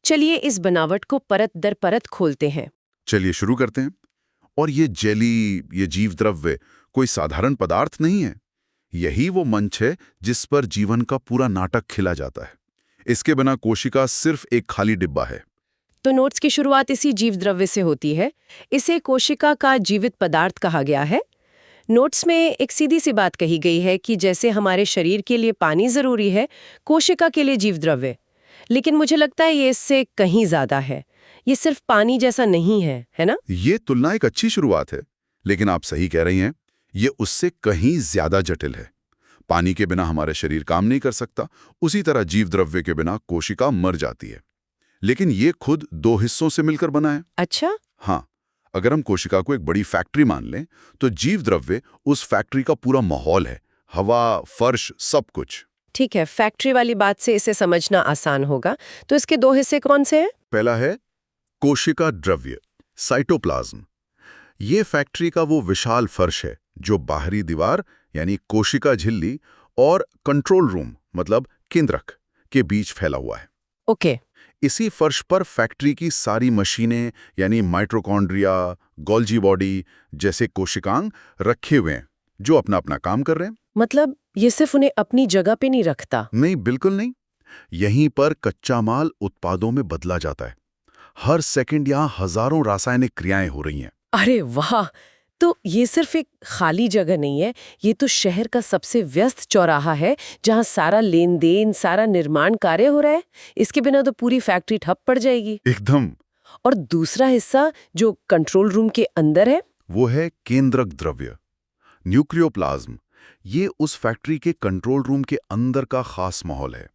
चलिए इस बनावट को परत दर परत खोलते हैं। चलिए शुरू करते हैं। और ये जेली, ये जीव द्रव्य कोई साधारण पदार्थ नहीं है। यही वो मंच है जिस पर जीवन का पूरा नाटक खिला जाता है। इसके बिना कोशिका सिर्फ एक खाली डिब्बा है। तो नोट्स की शुरुआत इसी जीव द्रव्य से होती है। इसे कोशिका का जीवित पदार्थ कहा गया है। नोट्स में एक सीधी सी बात कही गई है कि जैसे हमारे शरीर के लिए पानी जरूरी है, कोशिका के लिए जीव द्रव्य। लेकिन मुझे लगता है ये इससे कहीं ज्यादा है। ये सिर्फ पानी जैसा नहीं है ना? ये तुलना एक अच्छी शुरुआत है, लेकिन आप सही कह रही हैं, ये उससे कहीं ज्यादा जटिल है। पानी के बिना हमारे शरीर काम नहीं कर सकता, उसी तरह जीव द्रव्य के बिना कोशिका मर जाती है। लेकिन ये खुद दो हिस्सों से मिलकर बना है। अच्छा। हाँ, अगर हम कोशिका को एक बड़ी फैक्ट्री मान लें, तो जीव द्रव्य उस फैक्ट्री का पूरा माहौल है। हवा, फर्श, सब कुछ। ठीक है, फैक्ट्री वाली बात से इसे समझना आसान होगा। तो इसके दो हिस्से कौन से हैं? पहला है कोशिका द्रव्य, साइटोप्लाज्म। ये फैक्ट्री का वो विशाल फर्श है जो बाहरी दीवार यानी कोशिका झिल्ली और कंट्रोल रूम मतलब केंद्रक के बीच फैला हुआ है। ओके। इसी फर्श पर फैक्ट्री की सारी मशीनें यानी माइटोकॉन्ड्रिया, गोल्जी बॉडी जैसे कोशिकांग रखे हुए हैं जो अपना अपना काम कर रहे हैं। मतलब ये सिर्फ उन्हें अपनी जगह पे नहीं रखता? नहीं, बिल्कुल नहीं। यहीं पर कच्चा माल उत्पादों में बदला जाता है। हर सेकंड यहाँ हजारों रासायनिक क्रियाएं हो रही हैं। अरे वाह! तो ये सिर्फ एक खाली जगह नहीं है, ये तो शहर का सबसे व्यस्त चौराहा है जहाँ सारा लेन देन, सारा निर्माण कार्य हो रहा है। इसके बिना तो पूरी फैक्ट्री ठप पड़ जाएगी। एकदम। और दूसरा हिस्सा जो कंट्रोल रूम के अंदर है, वो है केंद्रक द्रव्य, न्यूक्लियोप्लाज्म। ये उस फैक्ट्री के कंट्रोल रूम के अंदर का खास माहौल है।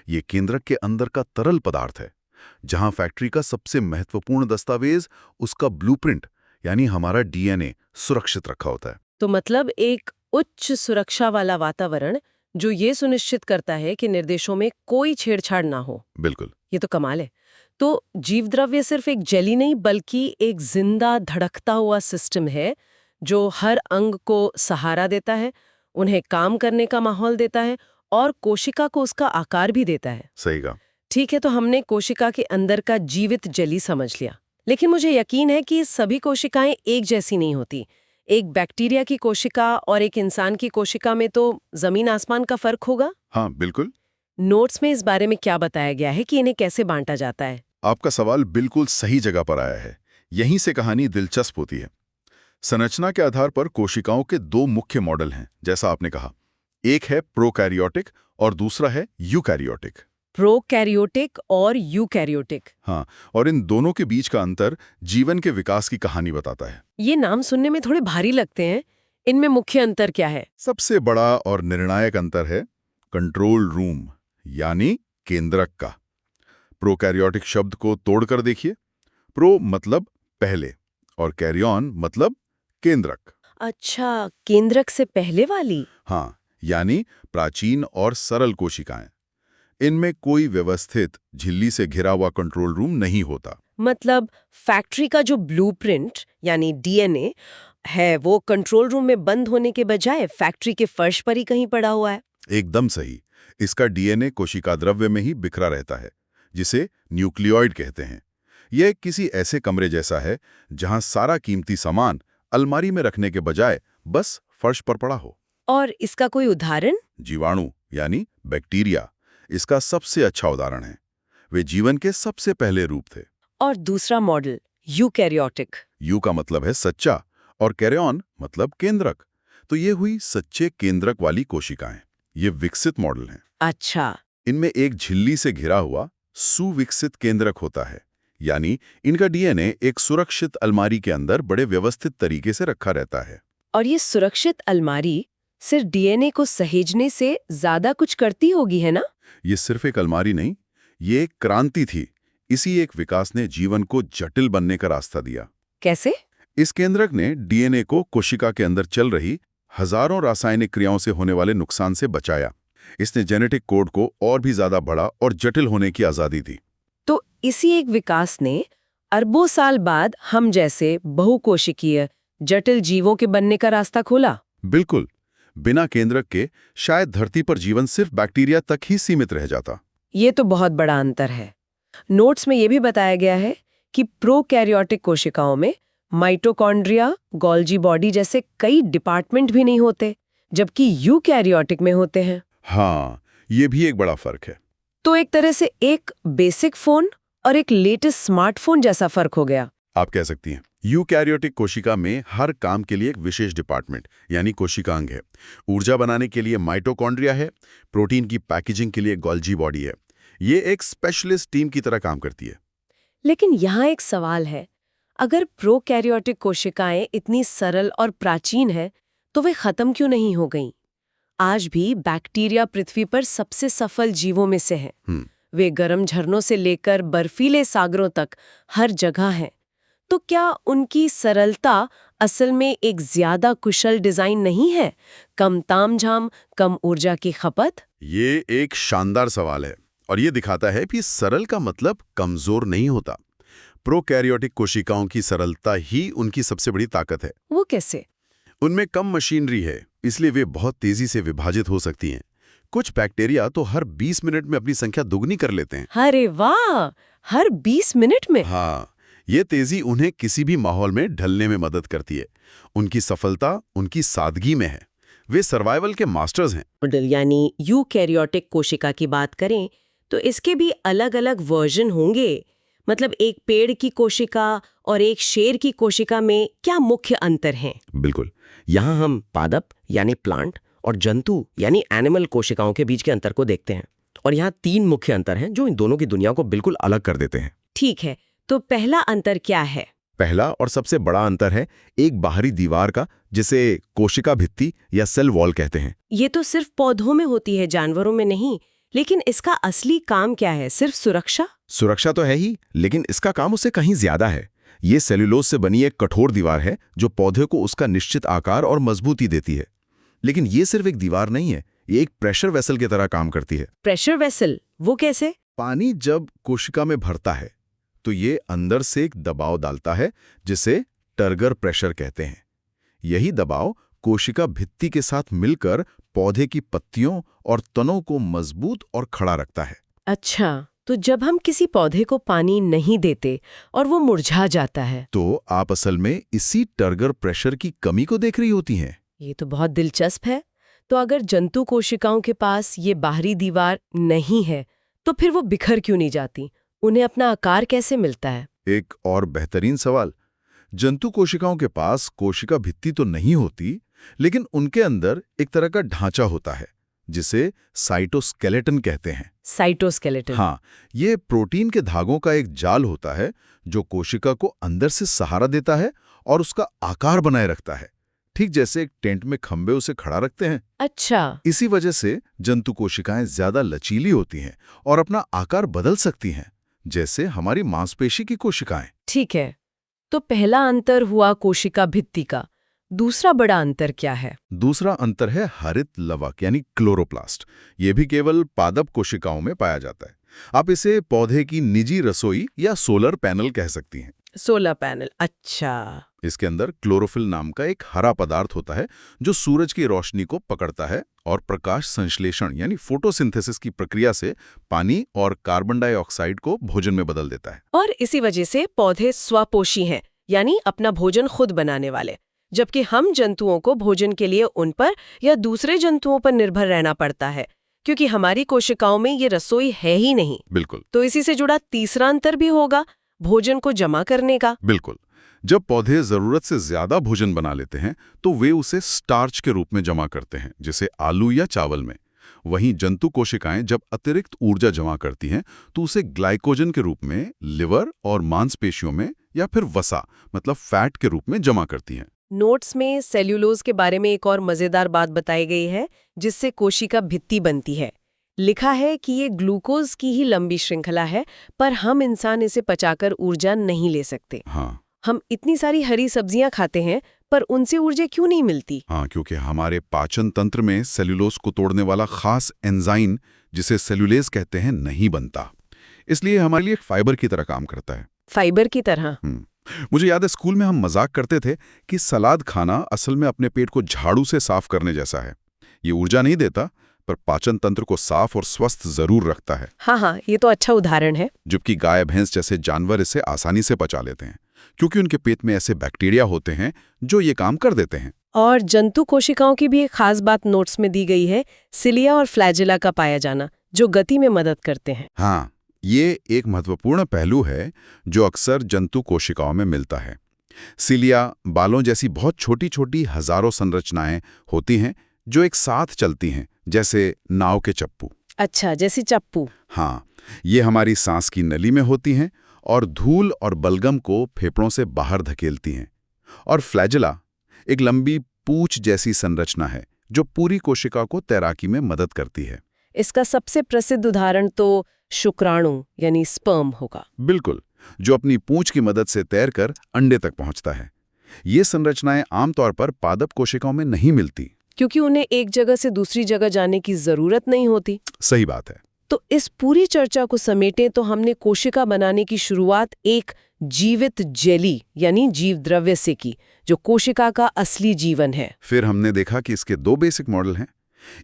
ये केंद्रक के अंदर का तरल पदार्थ है, जहां फैक्ट्री का सबसे महत्वपूर्ण दस्तावेज, उसका ब्लूप्रिंट यानी हमारा डीएनए सुरक्षित रखा होता है। तो मतलब एक उच्च सुरक्षा वाला वातावरण जो ये सुनिश्चित करता है कि निर्देशों में कोई छेड़छाड़ ना हो। बिल्कुल। ये तो कमाल है। तो जीवद्रव्य सिर्फ एक जेली नहीं बल्कि एक जिंदा धड़कता हुआ सिस्टम है जो हर अंग को सहारा देता है, उन्हें काम करने का माहौल देता है और कोशिका को उसका आकार भी देता है। सही कहा। ठीक है, तो हमने कोशिका के अंदर का जीवित जेली समझ लिया। लेकिन मुझे यकीन है कि सभी कोशिकाएं एक जैसी नहीं होती। एक बैक्टीरिया की कोशिका और एक इंसान की कोशिका में तो जमीन आसमान का फर्क होगा। हाँ, बिल्कुल। नोट्स में इस बारे में क्या बताया गया है कि इन्हें कैसे बांटा जाता है? आपका सवाल बिल्कुल सही जगह पर आया है। यहीं से कहानी दिलचस्प होती है। संरचना के आधार पर कोशिकाओं के दो मुख्य मॉडल हैं, जैसा आपने कहा। एक है प्रोकैरियोटिक और दूसरा है यूकैरियोटिक। प्रोकैरियोटिक और यूकैरियोटिक। हाँ, और इन दोनों के बीच का अंतर जीवन के विकास की कहानी बताता है। ये नाम सुनने में थोड़े भारी लगते हैं। इनमें मुख्य अंतर क्या है? सबसे बड़ा और निर्णायक अंतर है कंट्रोल रूम यानी केंद्रक का। प्रोकैरियोटिक शब्द को तोड़कर देखिए। प्रो मतलब पहले और कैरियन मतलब केंद्रक। अच्छा, केंद्रक से पहले वाली। हाँ, यानी प्राचीन और सरल कोशिकाएं। इनमें कोई व्यवस्थित झिल्ली से घिरा हुआ कंट्रोल रूम नहीं होता। मतलब फैक्ट्री का जो ब्लूप्रिंट यानी डीएनए है वो कंट्रोल रूम में बंद होने के बजाय फैक्ट्री के फर्श पर ही कहीं पड़ा हुआ है। एकदम सही। इसका डीएनए कोशिका द्रव्य में ही बिखरा रहता है, जिसे न्यूक्लियोइड कहते हैं। यह किसी ऐसे कमरे जैसा है जहां सारा कीमती सामान अलमारी में रखने के बजाय बस फर्श पर पड़ा हो। और इसका कोई उदाहरण? जीवाणु यानी बैक्टीरिया इसका सबसे अच्छा उदाहरण है। वे जीवन के सबसे पहले रूप थे। और दूसरा मॉडल यूकैरियोटिक। यू का मतलब है सच्चा और कैरियन मतलब केंद्रक। तो ये हुई सच्चे केंद्रक वाली कोशिकाएं। ये विकसित मॉडल हैं। अच्छा। इनमें एक झिल्ली से घिरा हुआ सुविकसित केंद्रक होता है, यानी इनका डीएनए एक सुरक्षित अलमारी के अंदर बड़े व्यवस्थित तरीके से रखा रहता है। और ये सुरक्षित अलमारी सिर्फ डीएनए को सहेजने से ज्यादा कुछ करती होगी, है ना? ये सिर्फ एक अलमारी नहीं, ये एक क्रांति थी। इसी एक विकास ने जीवन को जटिल बनने का रास्ता दिया। कैसे? इस केंद्रक ने डीएनए को कोशिका के अंदर चल रही हजारों रासायनिक क्रियाओं से होने वाले नुकसान से बचाया। इसने जेनेटिक कोड को और भी ज्यादा बड़ा और जटिल होने की आजादी दी। तो इसी एक विकास ने अरबों साल बाद हम जैसे बहुकोशिकीय जटिल जीवों के बनने का रास्ता खोला। बिल्कुल। बिना केंद्रक के शायद धरती पर जीवन सिर्फ बैक्टीरिया तक ही सीमित रह जाता। ये तो बहुत बड़ा अंतर है। नोट्स में ये भी बताया गया है कि प्रोकैरियोटिक कोशिकाओं में माइटोकॉन्ड्रिया, गोल्जी बॉडी जैसे कई डिपार्टमेंट भी नहीं होते, जबकि यूकैरियोटिक में होते हैं। हाँ, ये भी एक बड़ा फर्क है। तो एक तरह से एक बेसिक फोन और एक लेटेस्ट स्मार्टफोन जैसा फर्क हो गया। आप कह सकती हैं यूकैरियोटिक कोशिका में हर काम के लिए एक विशेष डिपार्टमेंट यानी कोशिकांग है। ऊर्जा बनाने के लिए माइटोकॉन्ड्रिया है, प्रोटीन की पैकेजिंग के लिए गोल्जी बॉडी है। ये एक स्पेशलिस्ट टीम की तरह काम करती है। लेकिन यहाँ एक सवाल है, अगर प्रोकैरियोटिक कोशिकाएं इतनी सरल और प्राचीन हैं, तो वे खत्म क्यों नहीं हो गईं? आज भी बैक्टीरिया पृथ्वी पर सबसे सफल जीवों में से हैं। वे गर्म झरनों से लेकर बर्फीले सागरों तक हर जगह हैं। तो क्या उनकी सरलता असल में एक ज्यादा कुशल डिजाइन नहीं है? कम तामझाम, कम ऊर्जा की खपत? ये एक शानदार सवाल है और ये दिखाता है कि सरल का मतलब कमजोर नहीं होता। प्रोकैरियोटिक कोशिकाओं की सरलता ही उनकी सबसे बड़ी ताकत है। वो कैसे? उनमें कम मशीनरी है, इसलिए वे बहुत तेजी से विभाजित हो सकती हैं। कुछ बैक्टीरिया तो हर 20 मिनट में अपनी संख्या दुगनी कर लेते हैं। अरे वाह! हर 20 मिनट में? हाँ, ये तेजी उन्हें किसी भी माहौल में ढलने में मदद करती है। उनकी सफलता उनकी सादगी में है। वे सर्वाइवल के मास्टर्स हैं। मॉडल यानी यूकैरियोटिक कोशिका की बात करें तो इसके भी अलग-अलग वर्जन होंगे। मतलब एक पेड़ की कोशिका और एक शेर की कोशिका में क्या मुख्य अंतर हैं? बिल्कुल। यहाँ हम पादप यानी प्लांट और जंतु यानी एनिमल कोशिकाओं के बीच के अंतर को देखते हैं। और यहाँ 3 मुख्य अंतर हैं जो इन दोनों की दुनिया को बिल्कुल अलग कर देते हैं। ठीक है, तो पहला अंतर क्या है? पहला और सबसे बड़ा अंतर है एक बाहरी दीवार का, जिसे कोशिका भित्ति या सेल वॉल कहते हैं। ये तो सिर्फ पौधों में होती है, जानवरों में नहीं। लेकिन इसका असली काम क्या है? सिर्फ सुरक्षा? सुरक्षा तो है ही, लेकिन इसका काम उससे कहीं ज्यादा है। ये सेल्यूलोज से बनी एक कठोर दीवार है जो पौधे को उसका निश्चित आकार और मजबूती देती है। लेकिन ये सिर्फ एक दीवार नहीं है, ये एक प्रेशर वेसल की तरह काम करती है। Pressure vessel? वो कैसे? पानी जब कोशिका में भरता है तो ये अंदर से एक दबाव डालता है जिसे टर्गर प्रेशर कहते हैं। यही दबाव कोशिका भित्ति के साथ मिलकर पौधे की पत्तियों और तनों को मजबूत और खड़ा रखता है। अच्छा, तो जब हम किसी पौधे को पानी नहीं देते और वो मुरझा जाता है, तो आप असल में इसी टर्गर प्रेशर की कमी को देख रही होती हैं। ये तो बहुत दिलचस्प है। तो अगर जंतु कोशिकाओं के पास ये बाहरी दीवार नहीं है, तो फिर वो बिखर क्यों नहीं जाती? उन्हें अपना आकार कैसे मिलता है? एक और बेहतरीन सवाल, जंतु कोशिकाओं के पास कोशिका भित्ति तो नहीं होती, लेकिन उनके अंदर एक तरह का ढांचा होता है जिसे साइटोस्केलेटन कहते हैं। साइटोस्केलेटन? हाँ, ये प्रोटीन के धागों का एक जाल होता है जो कोशिका को अंदर से सहारा देता है और उसका आकार बनाए रखता है, ठीक जैसे एक टेंट में खंबे उसे खड़ा रखते हैं। अच्छा। इसी वजह से जंतु कोशिकाएं ज्यादा लचीली होती हैं और अपना आकार बदल सकती हैं, जैसे हमारी मांसपेशी की कोशिकाएं। ठीक है, तो पहला अंतर हुआ कोशिका भित्ति का। दूसरा बड़ा अंतर क्या है? दूसरा अंतर है हरित लवक यानी क्लोरोप्लास्ट। ये भी केवल पादप कोशिकाओं में पाया जाता है। आप इसे पौधे की निजी रसोई या सोलर पैनल कह सकती हैं। Solar panel? अच्छा। इसके अंदर क्लोरोफिल नाम का एक हरा पदार्थ होता है जो सूरज की रोशनी को पकड़ता है और प्रकाश संश्लेषण यानी फोटोसिंथेसिस की प्रक्रिया से पानी और कार्बन डाइऑक्साइड को भोजन में बदल देता है। और इसी वजह से पौधे स्वपोषी हैं, यानी अपना भोजन खुद बनाने वाले, जबकि हम जंतुओं को भोजन के लिए उन पर या दूसरे जंतुओं पर निर्भर रहना पड़ता है, क्योंकि हमारी कोशिकाओं में ये रसोई है ही नहीं। बिल्कुल। तो इसी से जुड़ा तीसरा अंतर भी होगा, भोजन को जमा करने का। बिल्कुल। जब पौधे जरूरत से ज्यादा भोजन बना लेते हैं तो वे उसे स्टार्च के रूप में जमा करते हैं, जैसे आलू या चावल में। वहीं जंतु कोशिकाएं जब अतिरिक्त ऊर्जा जमा करती हैं तो उसे ग्लाइकोजन के रूप में लिवर और मांसपेशियों में या फिर वसा मतलब फैट के रूप में जमा करती हैं। नोट्स में सेल्यूलोज के बारे में एक और मजेदार बात बताई गई है, जिससे कोशिका भित्ति बनती है। लिखा है कि ये ग्लूकोज की ही लंबी श्रृंखला है, पर हम इंसान इसे पचाकर ऊर्जा नहीं ले सकते। हाँ, हम इतनी सारी हरी सब्जियां खाते हैं, पर उनसे ऊर्जा क्यों नहीं मिलती? हाँ, क्योंकि हमारे पाचन तंत्र में सेल्यूलोज को तोड़ने वाला खास एंजाइम, जिसे सेल्यूलेज कहते हैं, नहीं बनता। इसलिए हमारे लिए एक फाइबर की तरह काम करता है। फाइबर की तरह? मुझे याद है स्कूल में हम मजाक करते थे कि सलाद खाना असल में अपने पेट को झाड़ू से साफ करने जैसा है। ये ऊर्जा नहीं देता, पर पाचन तंत्र को साफ और स्वस्थ जरूर रखता है, हाँ, ये तो अच्छा उदाहरण है। जबकि गाय भैंस जैसे जानवर इसे आसानी से पचा लेते हैं, क्योंकि उनके पेट में ऐसे बैक्टीरिया होते हैं जो ये काम कर देते हैं। और जंतु कोशिकाओं की भी एक खास बात नोट्स में दी गई है, सिलिया और फ्लैजेला का पाया जाना, जो गति में मदद करते हैं। हाँ, ये एक महत्वपूर्ण पहलू है जो अक्सर जंतु कोशिकाओं में मिलता है। सिलिया बालों जैसी बहुत छोटी छोटी हजारों संरचनाएं होती हैं जो एक साथ चलती हैं, जैसे नाव के चप्पू। अच्छा, जैसी चप्पू। हाँ, ये हमारी सांस की नली में होती हैं और धूल और बलगम को फेफड़ों से बाहर धकेलती हैं। और फ्लैजेला एक लंबी पूंछ जैसी संरचना है जो पूरी कोशिका को तैराकी में मदद करती है। इसका सबसे प्रसिद्ध उदाहरण तो शुक्राणु यानी स्पर्म होगा। बिल्कुल, जो अपनी पूंछ की मदद से तैरकर अंडे तक पहुंचता है। ये संरचनाएं आमतौर पर पादप कोशिकाओं में नहीं मिलती, क्योंकि उन्हें एक जगह से दूसरी जगह जाने की जरूरत नहीं होती। सही बात है। तो इस पूरी चर्चा को समेटें तो हमने कोशिका बनाने की शुरुआत एक जीवित जेली यानी जीव द्रव्य से की, जो कोशिका का असली जीवन है। फिर हमने देखा कि इसके दो बेसिक मॉडल हैं।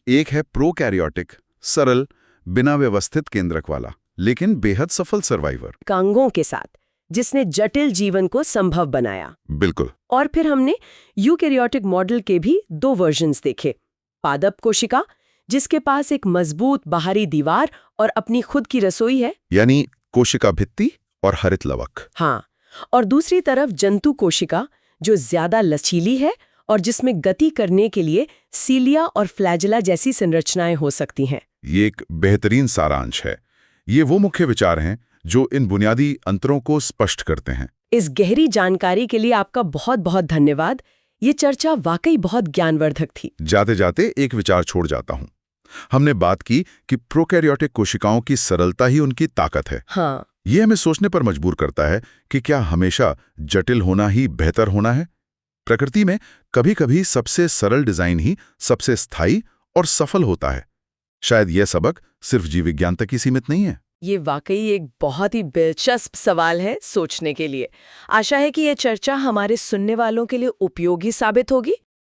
एक है प्रोकैरियोटिक, सरल, बिना व्यवस्थित केंद्रक वाला, लेकिन बेहद सफल सर्वाइवर। कांगों के साथ, जिसने जटिल जीवन को संभव बनाया। बिल्कुल। और फिर हमने यूकैरियोटिक मॉडल के भी दो वर्जन्स देखे। पादप कोशिका, जिसके पास एक मजबूत बाहरी दीवार और अपनी खुद की रसोई है, यानी कोशिका भित्ति और हरित लवक। हाँ, और दूसरी तरफ जंतु कोशिका, जो ज्यादा लचीली है और जिसमें गति करने के लिए सीलिया और फ्लैजेला जैसी संरचनाएं हो सकती हैं। ये एक बेहतरीन सारांश है। ये वो मुख्य विचार हैं जो इन बुनियादी अंतरों को स्पष्ट करते हैं। इस गहरी जानकारी के लिए आपका बहुत बहुत धन्यवाद। ये चर्चा वाकई बहुत ज्ञानवर्धक थी। जाते जाते एक विचार छोड़ जाता हूं। हमने बात की कि प्रोकैरियोटिक कोशिकाओं की सरलता ही उनकी ताकत है। हाँ, ये हमें सोचने पर मजबूर करता है कि क्या हमेशा जटिल होना ही बेहतर होना है? प्रकृति में कभी-कभी सबसे सरल डिजाइन ही सबसे स्थायी और सफल होता है। शायद यह सबक सिर्फ जीव विज्ञान तक ही सीमित नहीं है। ये वाकई एक बहुत ही दिलचस्प सवाल है सोचने के लिए। आशा है कि ये चर्चा हमारे सुनने वालों के लिए उपयोगी साबित होगी।